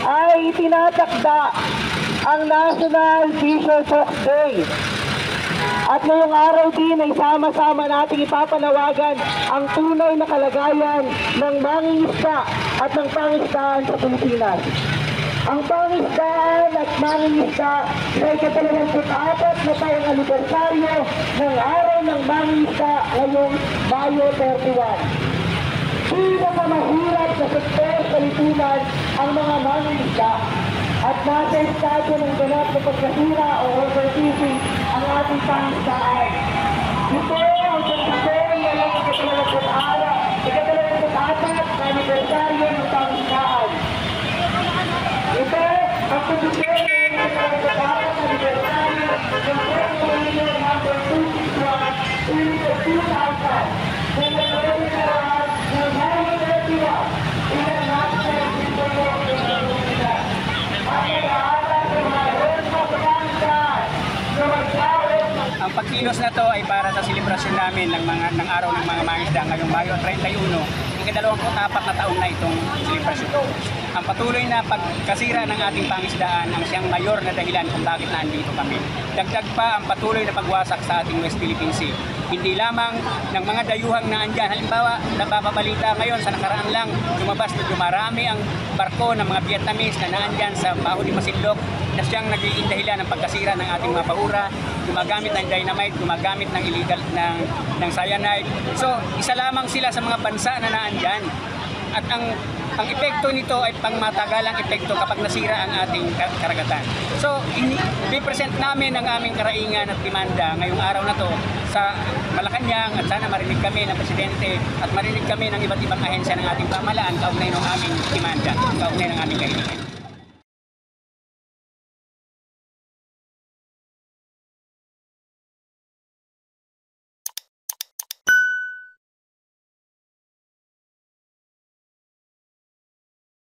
ay tinatakda ang National Fisher Folk Day. At ngayong araw din ay sama-sama nating ipapanawagan ang tunay na kalagayan ng mangingisda at ng pangisdaan sa Pilipinas. Ang pangisdaan at mangingisda ay ika-24 na taong anibersaryo ng araw ng mangingisda ngayong Mayo 31. Pinakamahirap na sektor sa lipunan ang mga mangingisda at nasa estado ng ganap na pagkasira o overfishing ang ating pangisdaan. Ito ang pagkasira ng ika-24 na anibersaryo ng pangisdaan. Ito ang pagkasira ng ika-24 na anibersaryo ng Resolution number 261 in the 2000 na nagkaroon ng Mayo 31 International Fisher Folk Day. Ang pagkilos na to ay para sa selebrasyon namin ng araw ng mga mangisda ngayong Mayo 31, ika-24 na taon na itong selebrasyon. Ang patuloy na pagkasira ng ating pangisdaan ang siyang mayor na dahilan kung bakit nandito kami. Dagdag pa ang patuloy na pagwasak sa ating West Philippine Sea. Hindi lamang ng mga dayuhang na andyan. Halimbawa, napapabalita ngayon sa nakaraan lang, lumabas na dumarami ang barko ng mga Vietnamese na naandyan sa Baho de Masinloc na siyang nagiging dahilan ng pagkasira ng ating mga bahura, gumagamit ng dynamite, gumagamit ng illegal ng cyanide. So, isa lamang sila sa mga bansa na naandyan. At ang epekto nito ay pangmatagalang epekto kapag nasira ang ating karagatan. So, represent namin ang aming karaingan at demanda ngayong araw na to sa Malacanang at sana marinig kami ng Presidente at marinig kami ng iba't ibang ahensya ng ating pamahalaan kaugnay ng aming demanda, kaugnay ng aming kahilingan.